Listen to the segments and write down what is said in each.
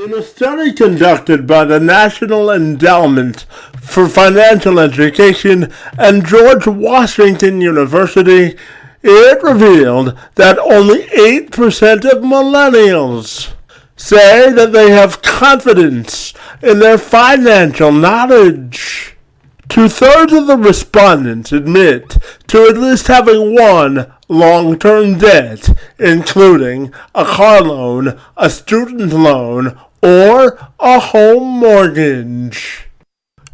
In a study conducted by the National Endowment for Financial Education and George Washington University, it revealed that only 8% of millennials say that they have confidence in their financial knowledge. Two-thirds of the respondents admit to at least having one long-term debt, including a car loan, a student loan, or a home mortgage.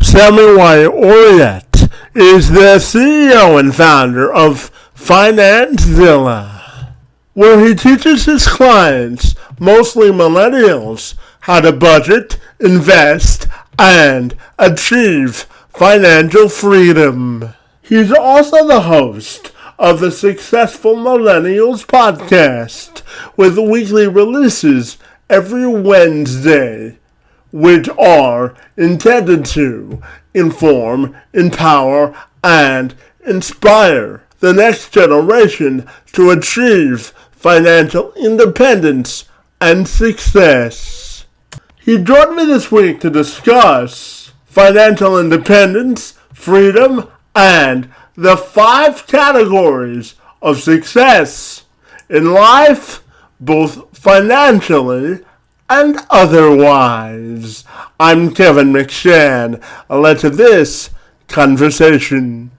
Sammy Warrayat is the CEO and founder of Financezilla, where he teaches his clients, mostly millennials, how to budget, invest, and achieve financial freedom. He's also the host of the Successful Millennials Podcast, with weekly releases every Wednesday, which are intended to inform, empower, and inspire the next generation to achieve financial independence and success. He joined me this week to discuss financial independence, freedom, and the 5 categories of success in life, both financially and otherwise. I'm Kevin McShann. Let's have this conversation.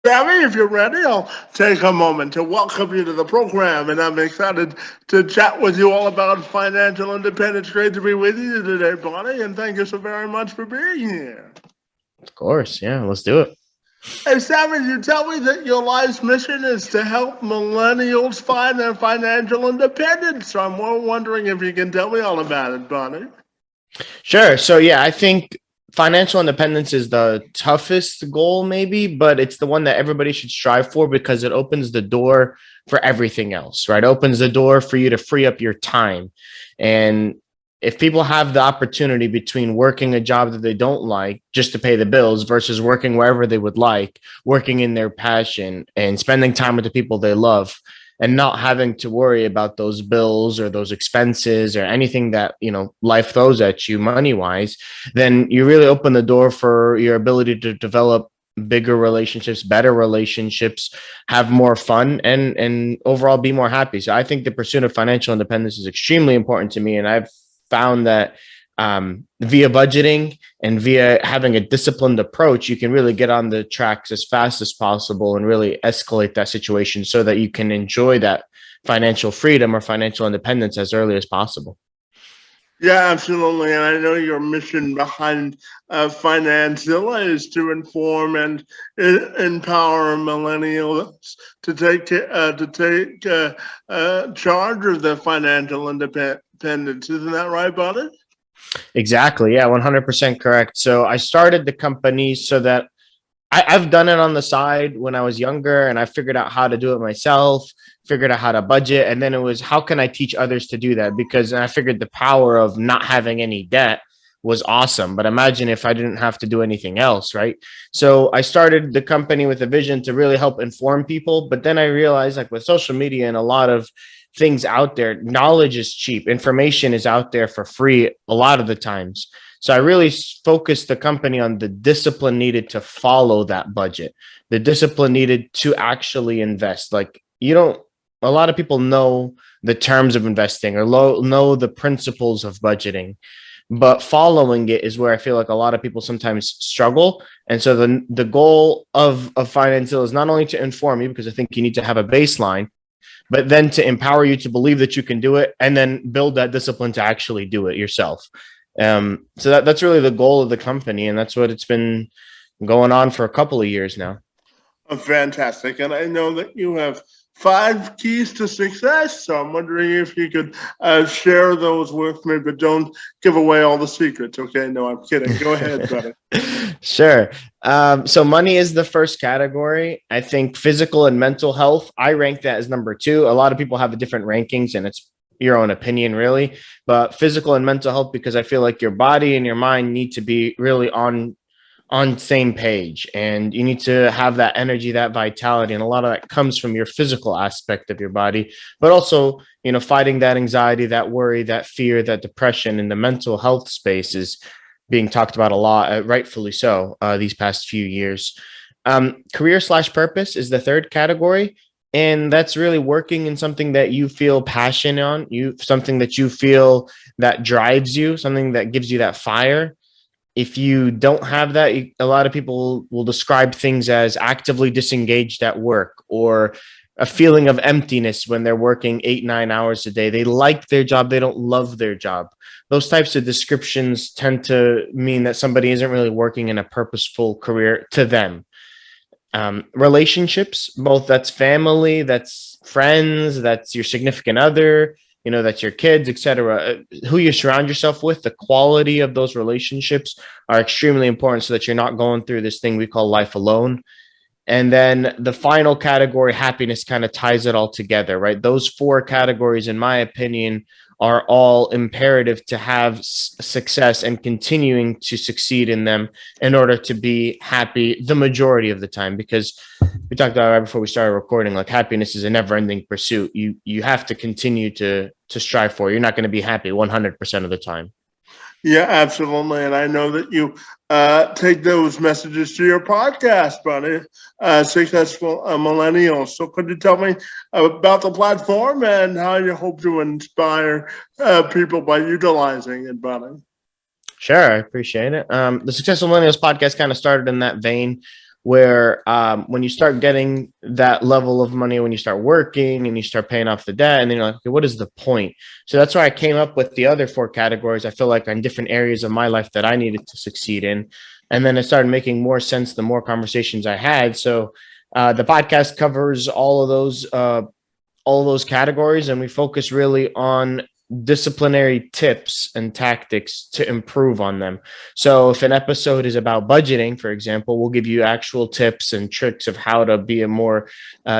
Sammy, if you're ready, I'll take a moment to welcome you to the program, and I'm excited to chat with you all about financial independence. Great to be with you today, Bonnie, and thank you so very much for being here. Of course, yeah, let's do it. Hey, Sammy, you tell me that your life's mission is to help millennials find their financial independence, so I'm wondering if you can tell me all about it, Bonnie. Sure. So, yeah, I think financial independence is the toughest goal, maybe, but it's the one that everybody should strive for because it opens the door for everything else, right? It opens the door for you to free up your time. And if people have the opportunity between working a job that they don't like just to pay the bills versus working wherever they would like, working in their passion and spending time with the people they love, and not having to worry about those bills or those expenses or anything that, life throws at you money-wise, then you really open the door for your ability to develop bigger relationships, better relationships, have more fun, and overall be more happy. So I think the pursuit of financial independence is extremely important to me. And I've found that via budgeting and via having a disciplined approach, you can really get on the tracks as fast as possible and really escalate that situation so that you can enjoy that financial freedom or financial independence as early as possible. Yeah, absolutely. And I know your mission behind Financezilla is to inform and empower millennials to take charge of their financial independence. Isn't that right, buddy? Exactly. Yeah, 100% correct. So I started the company so that I've done it on the side when I was younger, and I figured out how to do it myself, figured out how to budget. And then it was, how can I teach others to do that? Because I figured the power of not having any debt was awesome. But imagine if I didn't have to do anything else, right? So I started the company with a vision to really help inform people. But then I realized, like with social media and a lot of things out there, knowledge is cheap. Information is out there for free a lot of the times. So I really focused the company on the discipline needed to follow that budget, the discipline needed to actually invest. Like, a lot of people know the terms of investing or know the principles of budgeting, but following it is where I feel like a lot of people sometimes struggle. And so the goal of Financezilla is not only to inform you, because I think you need to have a baseline, but then to empower you to believe that you can do it and then build that discipline to actually do it yourself. So that's really the goal of the company. And that's what it's been going on for a couple of years now. Fantastic. And I know that you have 5 keys to success. So I'm wondering if you could share those with me, but don't give away all the secrets. Okay, no, I'm kidding. Go ahead, buddy. Sure. So money is the first category. I think physical and mental health, I rank that as number two. A lot of people have different rankings and it's your own opinion, really. But physical and mental health, because I feel like your body and your mind need to be really on same page, and you need to have that energy, that vitality, and a lot of that comes from your physical aspect of your body, but also, fighting that anxiety, that worry, that fear, that depression in the mental health space is being talked about a lot, rightfully so, these past few years. Career/purpose is the third category, and that's really working in something that you feel passionate on, something that you feel that drives you, something that gives you that fire. If you don't have that, a lot of people will describe things as actively disengaged at work, or a feeling of emptiness when they're working 8, 9 hours a day. They like their job, they don't love their job. Those types of descriptions tend to mean that somebody isn't really working in a purposeful career to them. Relationships, both that's family, that's friends, that's your significant other, that's your kids, etc. Who you surround yourself with, the quality of those relationships are extremely important so that you're not going through this thing we call life alone. And then the final category, happiness, kind of ties it all together, right? Those four categories, in my opinion, are all imperative to have success and continuing to succeed in them in order to be happy the majority of the time. Because we talked about right before we started recording, like happiness is a never-ending pursuit. You have to continue to strive for. You're not going to be happy 100% of the time. Yeah, absolutely. And I know that you take those messages to your podcast, buddy, Successful Millennials. So could you tell me about the platform and how you hope to inspire people by utilizing it, buddy? Sure, I appreciate it. The Successful Millennials podcast kind of started in that vein where when you start getting that level of money, when you start working and you start paying off the debt, and then you're like, okay, what is the point? So that's why I came up with the other four categories. I feel like on different areas of my life that I needed to succeed in. And then it started making more sense the more conversations I had. So the podcast covers all of those categories, and we focus really on disciplinary tips and tactics to improve on them. So if an episode is about budgeting, for example, we'll give you actual tips and tricks of how to be a more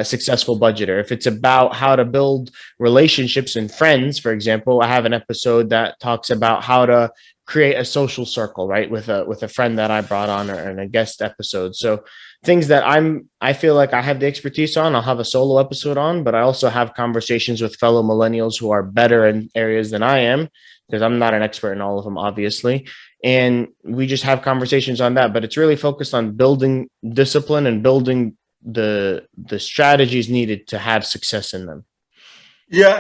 successful budgeter. If it's about how to build relationships and friends, for example, I have an episode that talks about how to create a social circle, right, with a friend that I brought on, or in a guest episode. So things that I feel like I have the expertise on, I'll have a solo episode on, but I also have conversations with fellow millennials who are better in areas than I am, because I'm not an expert in all of them, obviously. And we just have conversations on that, but it's really focused on building discipline and building the strategies needed to have success in them. Yeah,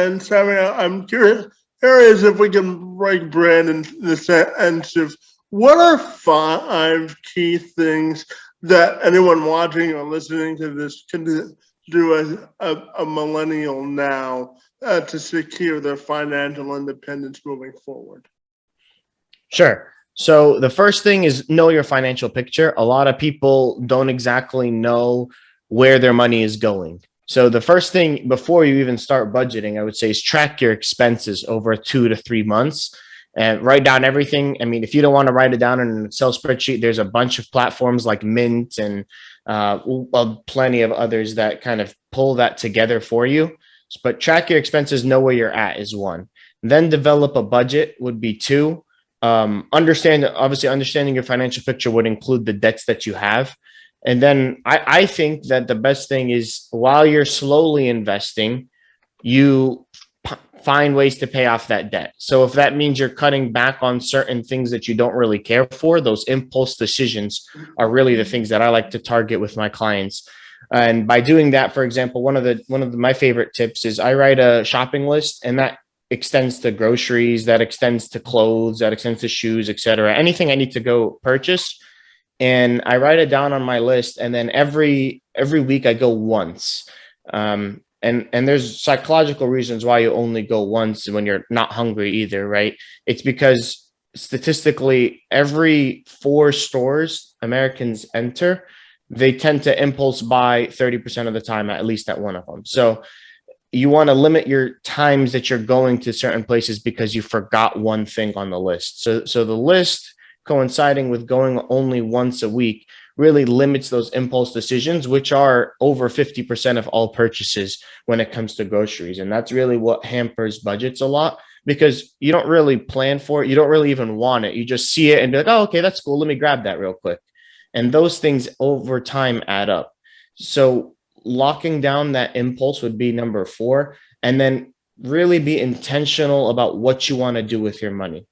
and Sammy, I'm curious if we can break bread in the sense of what are 5 key things that anyone watching or listening to this can do as a millennial now to secure their financial independence moving forward? Sure. So the first thing is know your financial picture. A lot of people don't exactly know where their money is going. So the first thing before you even start budgeting, I would say, is track your expenses over 2 to 3 months and write down everything. I mean, if you don't want to write it down in an Excel spreadsheet, there's a bunch of platforms like Mint and plenty of others that kind of pull that together for you. But track your expenses, know where you're at is one. Then develop a budget would be two. Understanding your financial picture would include the debts that you have. And then I think that the best thing is, while you're slowly investing, you find ways to pay off that debt. So if that means you're cutting back on certain things that you don't really care for, those impulse decisions are really the things that I like to target with my clients. And by doing that, for example, one of my favorite tips is I write a shopping list, and that extends to groceries, that extends to clothes, that extends to shoes, etc. Anything I need to go purchase. And I write it down on my list, and then every week I go once. And there's psychological reasons why you only go once when you're not hungry either, right? It's because statistically, every 4 stores Americans enter, they tend to impulse buy 30% of the time, at least at one of them. So you want to limit your times that you're going to certain places because you forgot one thing on the list. So the list coinciding with going only once a week really limits those impulse decisions, which are over 50% of all purchases when it comes to groceries. And that's really what hampers budgets a lot, because you don't really plan for it. You don't really even want it. You just see it and be like, oh, okay, that's cool. Let me grab that real quick. And those things over time add up. So locking down that impulse would be number 4. And then really be intentional about what you want to do with your money.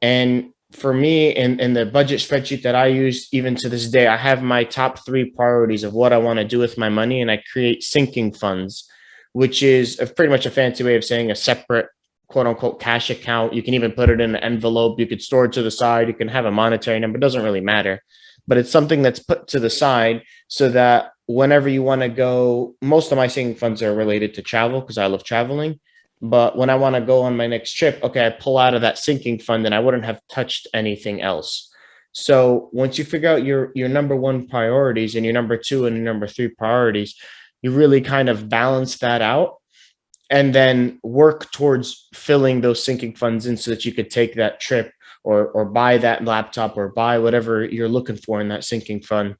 And for me, in the budget spreadsheet that I use, even to this day, I have my top 3 priorities of what I want to do with my money. And I create sinking funds, which is pretty much a fancy way of saying a separate quote unquote cash account. You can even put it in an envelope. You could store it to the side. You can have a monetary number. It doesn't really matter. But it's something that's put to the side so that whenever you want to go, most of my sinking funds are related to travel because I love traveling. But when I want to go on my next trip, okay, I pull out of that sinking fund and I wouldn't have touched anything else. So once you figure out your number 1 priorities and your number 2 and your number 3 priorities, you really kind of balance that out and then work towards filling those sinking funds in so that you could take that trip or buy that laptop or buy whatever you're looking for in that sinking fund,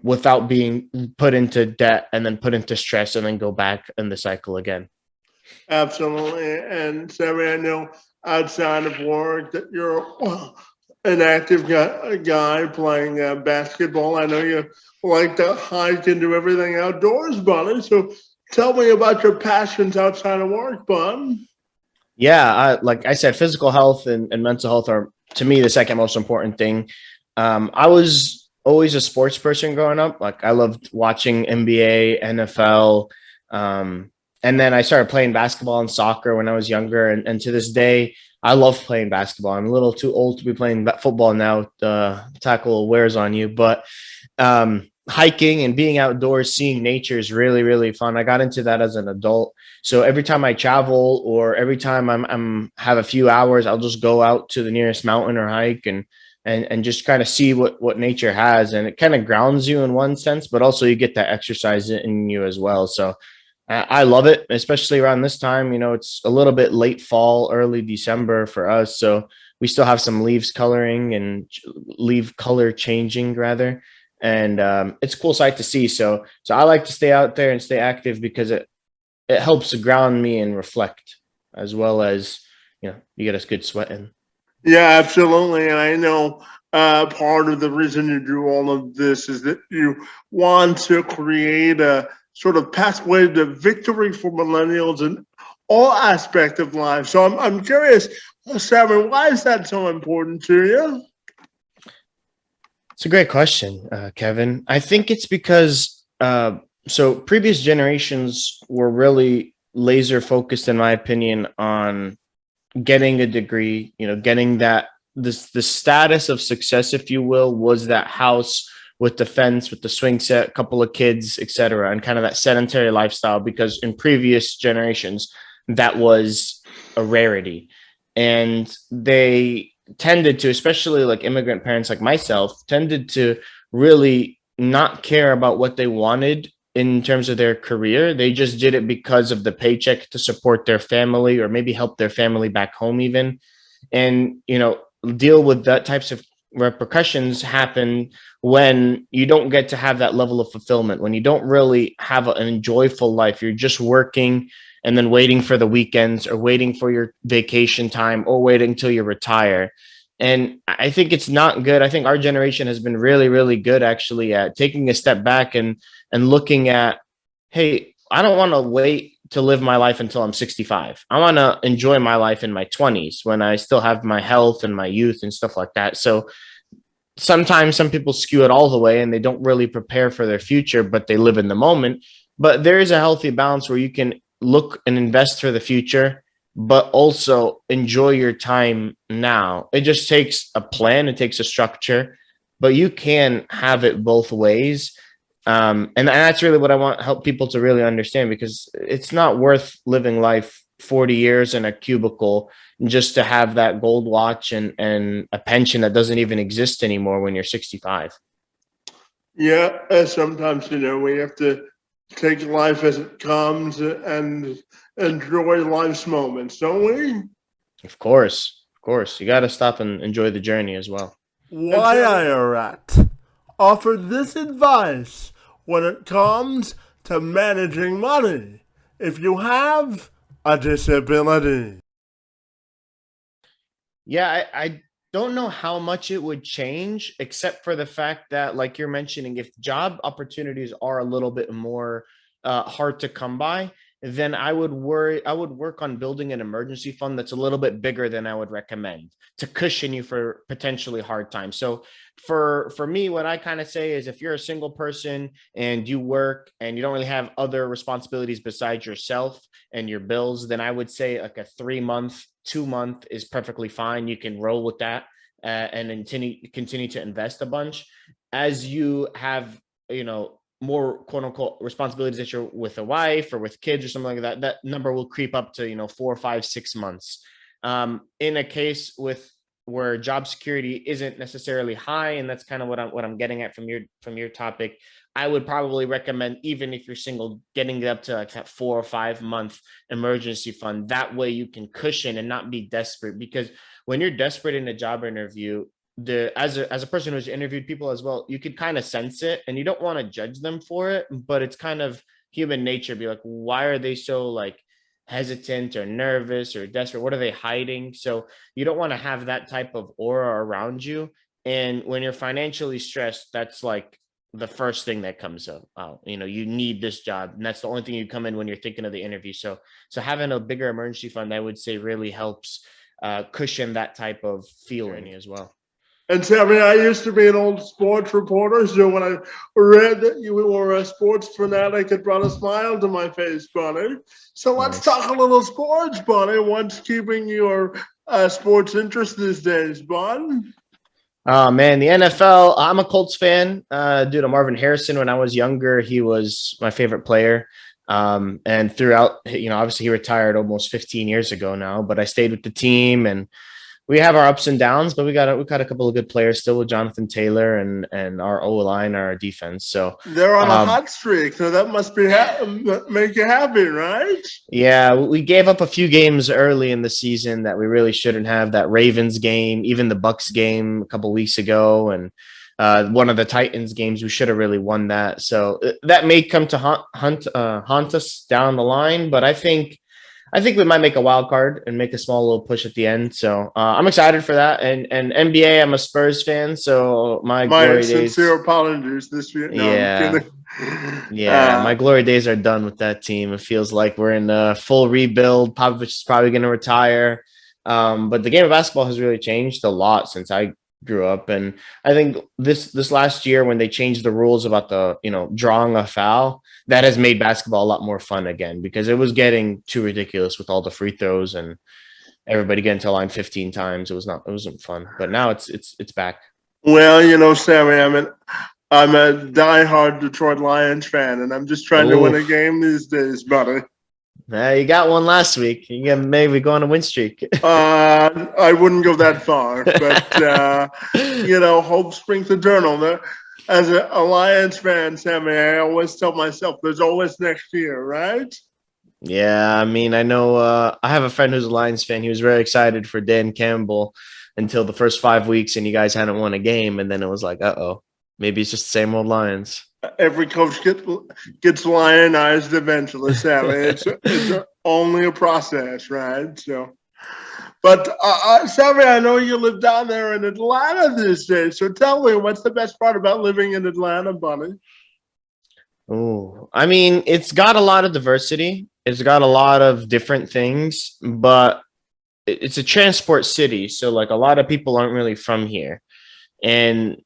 without being put into debt and then put into stress and then go back in the cycle again. Absolutely. And Sammy, I know outside of work that you're an active guy playing basketball. I know you like to hike and do everything outdoors, buddy. So tell me about your passions outside of work, bud. Yeah, like I said, physical health and mental health are, to me, the second most important thing. I was always a sports person growing up. Like I loved watching NBA, NFL, and then I started playing basketball and soccer when I was younger. And to this day, I love playing basketball. I'm a little too old to be playing football now. The tackle wears on you, but hiking and being outdoors, seeing nature is really, really fun. I got into that as an adult. So every time I travel or every time I'm have a few hours, I'll just go out to the nearest mountain or hike and just kind of see what nature has. And it kind of grounds you in one sense, but also you get that exercise in you as well. So I love it, especially around this time. You know, it's a little bit late fall, early December for us. So we still have some leaves coloring and leaf color changing rather. And it's a cool sight to see. So I like to stay out there and stay active because it helps ground me and reflect, as well as, you know, you get a good sweat in. Yeah, absolutely. And I know part of the reason you do all of this is that you want to create a sort of pathway to victory for millennials in all aspects of life. So I'm curious, Sammy, why is that so important to you? It's a great question, Kevin. I think it's because so previous generations were really laser focused, in my opinion, on getting a degree, you know, getting that the status of success, if you will, was that house with the fence, with the swing set, couple of kids, etc., and kind of that sedentary lifestyle, because in previous generations that was a rarity. And they tended to, especially like immigrant parents like myself, tended to really not care about what they wanted in terms of their career. They just did it because of the paycheck to support their family or maybe help their family back home even. And, you know, deal with that types of repercussions happen when you don't get to have that level of fulfillment, when you don't really have an enjoyable life. You're just working and then waiting for the weekends or waiting for your vacation time or waiting till you retire. And I think it's not good. I think our generation has been really, really good actually at taking a step back and looking at, hey, I don't want to wait to live my life until I'm 65. I want to enjoy my life in my 20s when I still have my health and my youth and stuff like that. So sometimes some people skew it all the way and they don't really prepare for their future, but they live in the moment. But there is a healthy balance where you can look and invest for the future, but also enjoy your time now. It just takes a plan, it takes a structure, but you can have it both ways. And that's really what I want to help people to really understand, because it's not worth living life 40 years in a cubicle just to have that gold watch and a pension that doesn't even exist anymore when you're 65. Yeah, sometimes, we have to take life as it comes and enjoy life's moments, don't we? Of course, you got to stop and enjoy the journey as well. Warrayat offered this advice when it comes to managing money if you have a disability. Yeah, I don't know how much it would change, except for the fact that, like you're mentioning, if job opportunities are a little bit more hard to come by, then I would work on building an emergency fund that's a little bit bigger than I would recommend to cushion you for potentially hard times. So for me, what I kind of say is if you're a single person and you work and you don't really have other responsibilities besides yourself and your bills, then I would say like a 3 month, 2 month is perfectly fine. You can roll with that and continue to invest a bunch. As you have, more quote unquote responsibilities that you're with a wife or with kids or something like that, that number will creep up to 4, 5, 6 months. In a case with where job security isn't necessarily high, and that's kind of what I'm getting at from your topic, I would probably recommend, even if you're single, getting it up to like that 4 or 5 month emergency fund. That way you can cushion and not be desperate. Because when you're desperate in a job interview, as a person who's interviewed people as well, you could kind of sense it, and you don't want to judge them for it, but it's kind of human nature. Be like, why are they so like hesitant or nervous or desperate? What are they hiding? So you don't want to have that type of aura around you. And when you're financially stressed, that's like the first thing that comes up out. You need this job, and that's the only thing you come in when you're thinking of the interview. So having a bigger emergency fund, I would say, really helps cushion that type of feeling as well. And Sammy, I used to be an old sports reporter, so when I read that you were a sports fanatic, it brought a smile to my face, buddy. So let's Nice. talk a little sports, buddy. What's keeping your sports interest these days, bud? Oh man, the NFL. I'm a Colts fan. Due to Marvin Harrison, when I was younger, he was my favorite player. And throughout, obviously he retired almost 15 years ago now, but I stayed with the team, and we have our ups and downs, but we got a couple of good players still with Jonathan Taylor and our O line, our defense. So They're on a um, hot streak, so that must be make you happy, right? yeah, we gave up a few games early in the season that we really shouldn't have. That Ravens game, even the Bucks game a couple weeks ago, and one of the Titans games, we should have really won that. So that may come to haunt us down the line. But I think we might make a wild card and make a small little push at the end. So I'm excited for that. And NBA, I'm a Spurs fan, so my My glory sincere days. apologies this week. No, I'm Yeah, kidding. yeah, my glory days are done with that team. It feels like we're in a full rebuild. Popovich is probably going to retire. But the game of basketball has really changed a lot since I grew up, and I think this last year when they changed the rules about the drawing a foul, that has made basketball a lot more fun again, because it was getting too ridiculous with all the free throws and everybody getting to the line 15 times. It wasn't fun, but now it's back. Well, Sammy, I'm a diehard Detroit Lions fan, and I'm just trying to win Oh, a game these days, buddy. you got one last week. You can maybe go on a win streak. I wouldn't go that far, but hope springs eternal. As a Lions fan, Sammy, I always tell myself there's always next year, right? Yeah, I mean, I know I have a friend who's a Lions fan. He was very excited for Dan Campbell until the first 5 weeks, and you guys hadn't won a game, and then it was like, uh-oh, maybe it's just the same old Lions. Every coach gets lionized eventually, Sammy. It's only a process, right? So, but Sammy, I know you live down there in Atlanta these days. So tell me, what's the best part about living in Atlanta, buddy? Oh, I mean, it's got a lot of diversity. It's got a lot of different things, but it's a transport city. So, like, a lot of people aren't really from here, and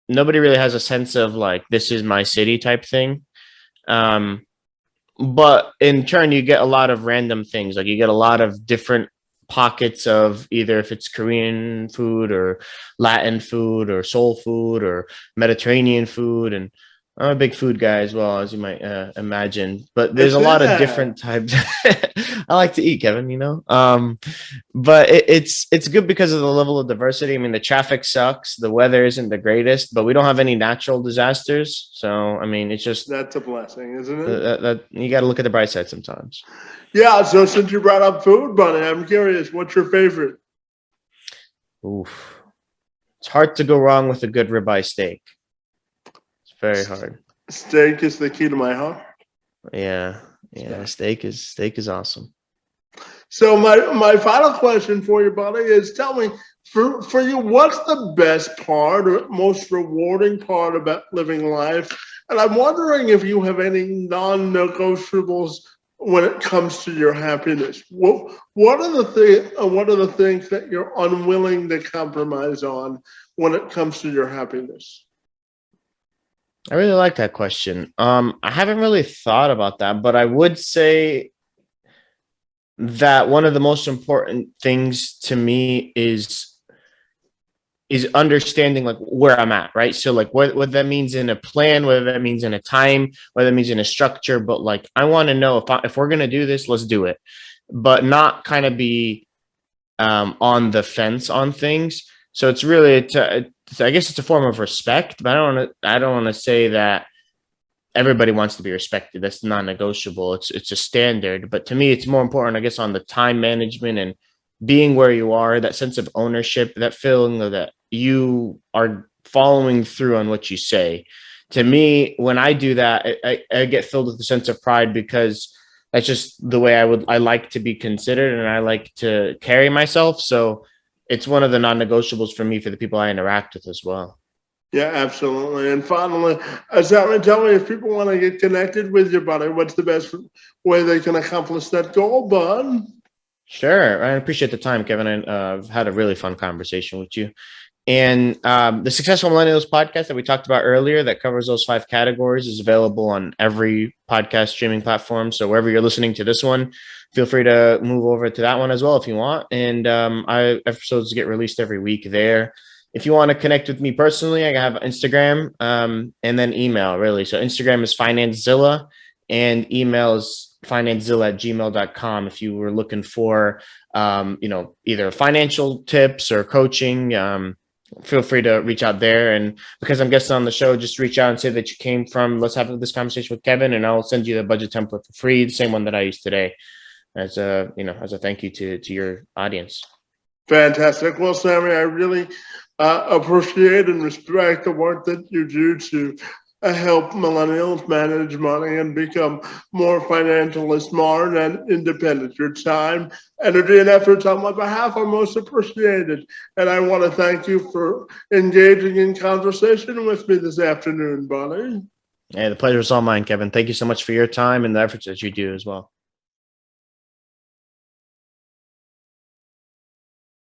nobody really has a sense of like, this is my city type thing. Um, but in turn, you get a lot of random things. Like, you get a lot of different pockets of either if it's Korean food or Latin food or soul food or Mediterranean food. And I'm a big food guy as well, as you might imagine. But I there's a see lot of that. different types. I like to eat, Kevin. But it's good because of the level of diversity. I mean, the traffic sucks, the weather isn't the greatest, but we don't have any natural disasters. So I mean, it's just That's a blessing, isn't it? that you got to look at the bright side sometimes. Yeah, so since you brought up food, buddy, I'm curious, what's your favorite? Oof, it's hard to go wrong with a good ribeye steak. It's very hard. Steak is the key to my heart. Yeah, yeah. Steak is awesome. So my final question for you, buddy, is tell me for you, what's the best part or most rewarding part about living life? And I'm wondering if you have any non-negotiables when it comes to your happiness. What are the things that you're unwilling to compromise on when it comes to your happiness? I really like that question. I haven't really thought about that, but I would say that one of the most important things to me is understanding like where I'm at, right? So like what that means in a plan, whether that means in a time, whether that means in a structure, but like I want to know if we're gonna do this, let's do it, but not kind of be on the fence on things. So it's really, I guess it's a form of respect, but I don't want to say that everybody wants to be respected. That's non-negotiable. It's a standard, but to me, it's more important, I guess, on the time management and being where you are, that sense of ownership, that feeling that you are following through on what you say. To me, when I do that, I get filled with a sense of pride because that's just the way I like to be considered and I like to carry myself. So it's one of the non-negotiables for me for the people I interact with as well. Yeah, absolutely. And finally, Sammy, tell me if people want to get connected with you, buddy, what's the best way they can accomplish that goal, bud? Sure. I appreciate the time, Kevin. I've had a really fun conversation with you. And the Successful Millennials podcast that we talked about earlier that covers those 5 categories is available on every podcast streaming platform. So wherever you're listening to this one, feel free to move over to that one as well if you want. And episodes get released every week there. If you want to connect with me personally, I have Instagram and then email, really. So Instagram is Financezilla and email is financezilla@gmail.com if you were looking for, either financial tips or coaching. Feel free to reach out there. And because I'm guesting on the show, just reach out and say that you came from Let's Have This Conversation with Kevin, and I'll send you the budget template for free, the same one that I used today, as a thank you to your audience. Fantastic. Well, Sammy, I really appreciate and respect the work that you do to help millennials manage money and become more financially smart and independent. Your time, energy, and efforts on my behalf are most appreciated. And I want to thank you for engaging in conversation with me this afternoon, buddy. Yeah, the pleasure is all mine, Kevin. Thank you so much for your time and the efforts that you do as well.